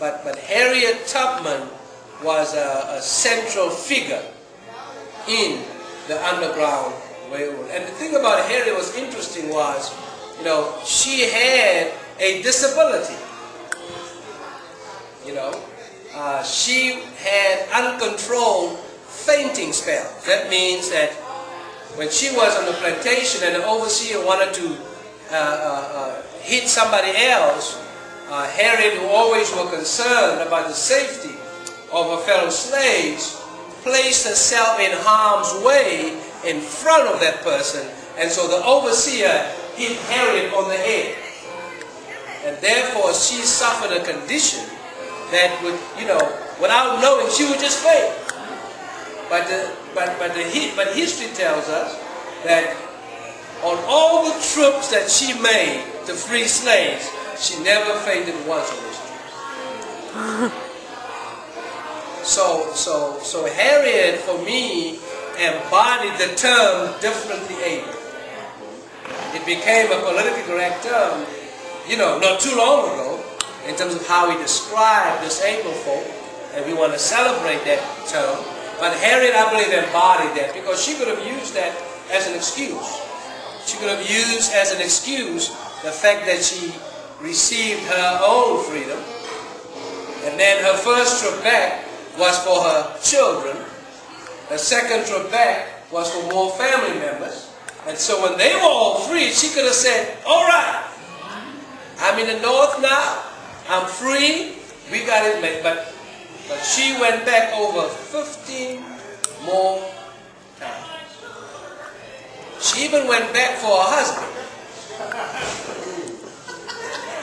but Harriet Tubman was a central figure in the Underground Railroad. And the thing about Harriet was interesting was, you know, she had a disability. You know, she had uncontrolled fainting spells. That means that when she was on the plantation and the overseer wanted to hit somebody else, Harriet, who always was concerned about the safety of her fellow slaves, placed herself in harm's way in front of that person, and so the overseer hit Harriet on the head. And therefore she suffered a condition that would, you know, without knowing, she would just faint. But history tells us that on all the trips that she made to free slaves, she never fainted once on those trips. So Harriet, for me, embodied the term differently able. It became a politically correct term, you know, not too long ago, in terms of how we describe disabled folk, and we want to celebrate that term. But Harriet, I believe, embodied that, because she could have used that as an excuse. She could have used as an excuse the fact that she received her own freedom, and then her first trip back was for her children. The second trip back was for more family members. And so when they were all free, she could have said, all right, I'm in the North now, I'm free, we got it made. But she went back over 15 more times. She even went back for her husband.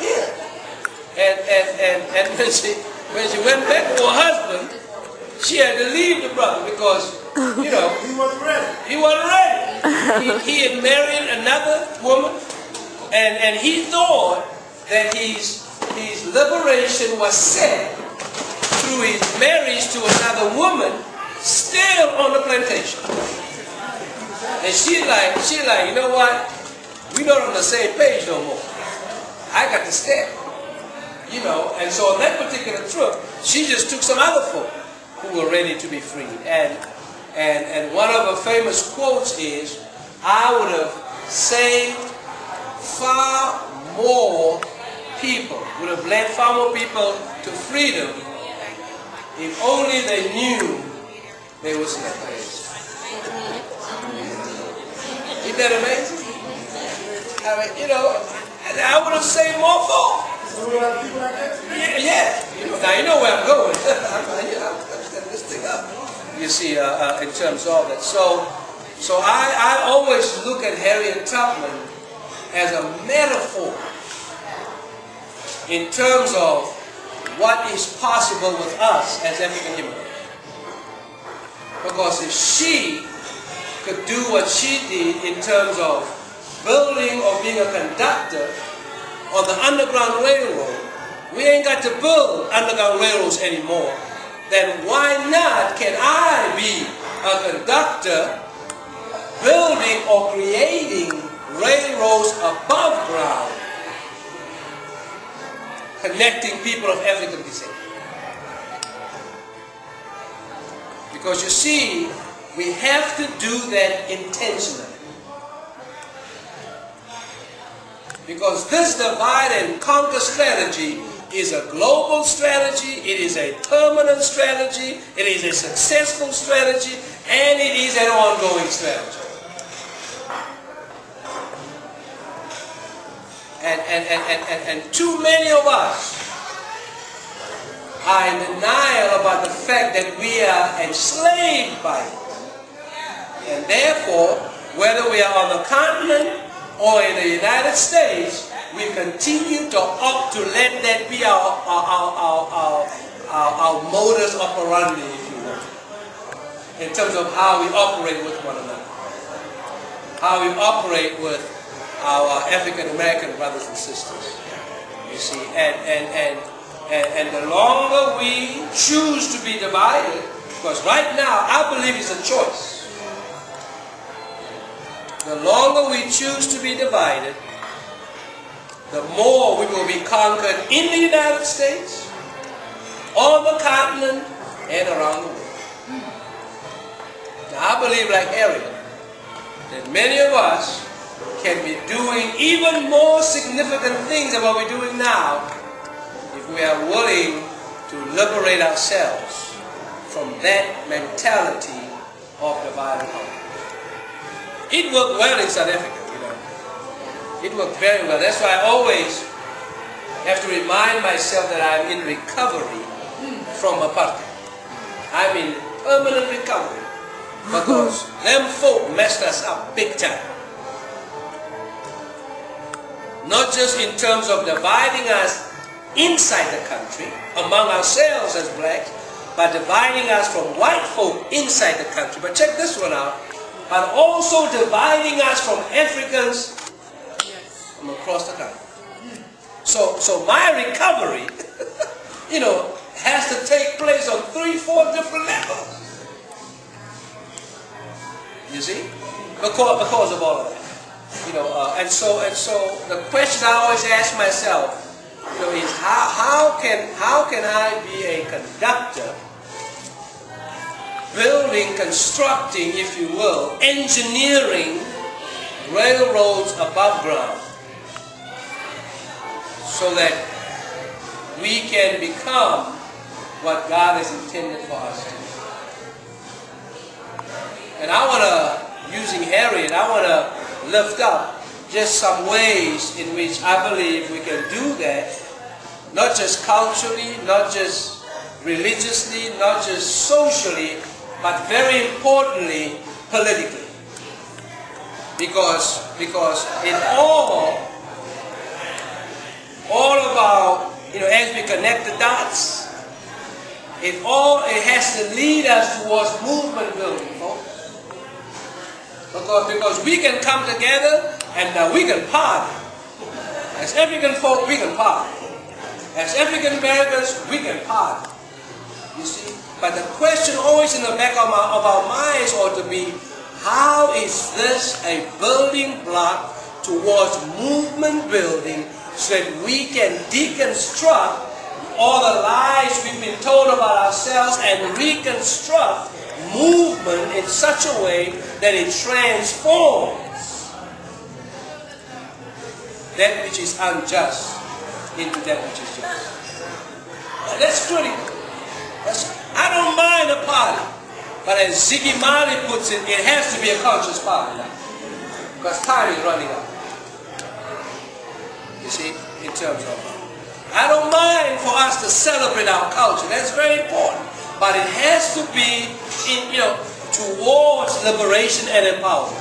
Yeah. And when she went back for her husband, she had to leave the brother because, you know, he wasn't ready. He wasn't ready. He had married another woman, and he thought that his liberation was set through his marriage to another woman still on the plantation. And she like, you know what? We're not on the same page no more. I got to stay. You know, and so on that particular trip, she just took some other folk who were ready to be freed. And one of her famous quotes is, I would have saved far more people, would have led far more people to freedom if only they knew they were slaves. Isn't that amazing? I mean, you know, I would have saved more folk. Yeah. Now you know where I'm going. I'm setting this thing up. You see, in terms of that. So I always look at Harriet Tubman as a metaphor in terms of what is possible with us as African immigrants. Because if she could do what she did in terms of building or being a conductor on the Underground Railroad, we ain't got to build Underground Railroads anymore. Then why not can I be a conductor building or creating railroads above ground, connecting people of African descent? Because you see, we have to do that intentionally. Because this divide and conquer strategy is a global strategy, it is a permanent strategy, it is a successful strategy, and it is an ongoing strategy. And too many of us are in denial about the fact that we are enslaved by it. And therefore, whether we are on the continent or in the United States, we continue to opt to let that be our modus operandi, if you will, in terms of how we operate with one another, how we operate with our African American brothers and sisters. You see, and the longer we choose to be divided, because right now I believe it's a choice. The longer we choose to be divided, the more we will be conquered in the United States, on the continent and around the world. Now I believe, like Harriet, that many of us can be doing even more significant things than what we're doing now if we are willing to liberate ourselves from that mentality of divided hunger. It worked well in South Africa, you know. It worked very well. That's why I always have to remind myself that I'm in recovery from apartheid. I'm in permanent recovery because them folk messed us up big time. Not just in terms of dividing us inside the country, among ourselves as blacks, but dividing us from white folk inside the country. But check this one out. But also dividing us from Africans from across the country. So my recovery, you know, has to take place on 3-4 different levels. You see? Because of all of that. You know, and so the question I always ask myself, you know, is how can I be a conductor, building, constructing, if you will, engineering railroads above ground, so that we can become what God has intended for us to be. And I want to, using Harriet, I want to lift up just some ways in which I believe we can do that, not just culturally, not just religiously, not just socially, but very importantly, politically. Because in all of our, you know, as we connect the dots, it has to lead us towards movement building, folks. Because we can come together and we can party. As African folk, we can party. As African Americans, we can party. You see? But the question always in the back of our minds ought to be, how is this a building block towards movement building so that we can deconstruct all the lies we've been told about ourselves and reconstruct movement in such a way that it transforms that which is unjust into that which is just. Now, that's critical. I don't mind a party, but as Ziggy Marley puts it, it has to be a conscious party now, because time is running out. You see, in terms of, I don't mind for us to celebrate our culture. That's very important. But it has to be, towards liberation and empowerment.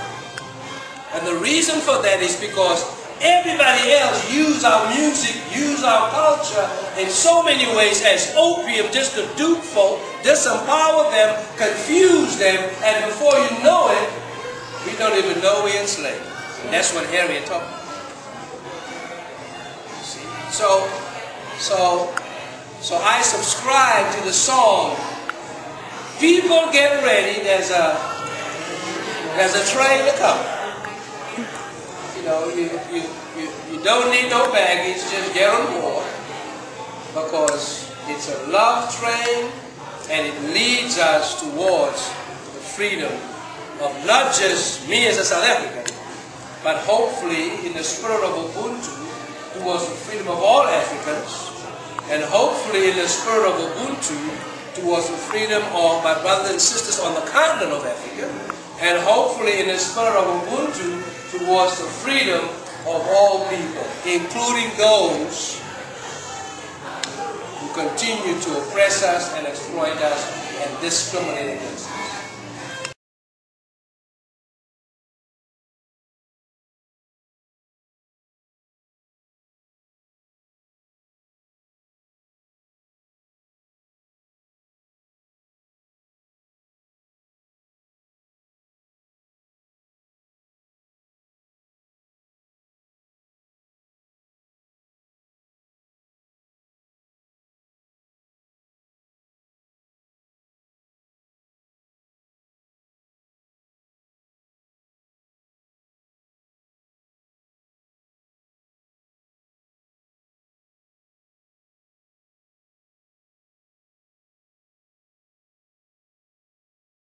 And the reason for that is because everybody else use our music, use our culture in so many ways as opium, just to dupe folk, disempower them, confuse them, and before you know it, we don't even know we're enslaved. And that's what Harriet talked about. See? So I subscribe to the song, people get ready, there's a train to come. You know, you don't need no baggage, just get on board, because it's a love train and it leads us towards the freedom of not just me as a South African, but hopefully in the spirit of Ubuntu, towards the freedom of all Africans, and hopefully in the spirit of Ubuntu, towards the freedom of my brothers and sisters on the continent of Africa, and hopefully in the spirit of Ubuntu, towards the freedom of all people, including those who continue to oppress us and exploit us and discriminate against us.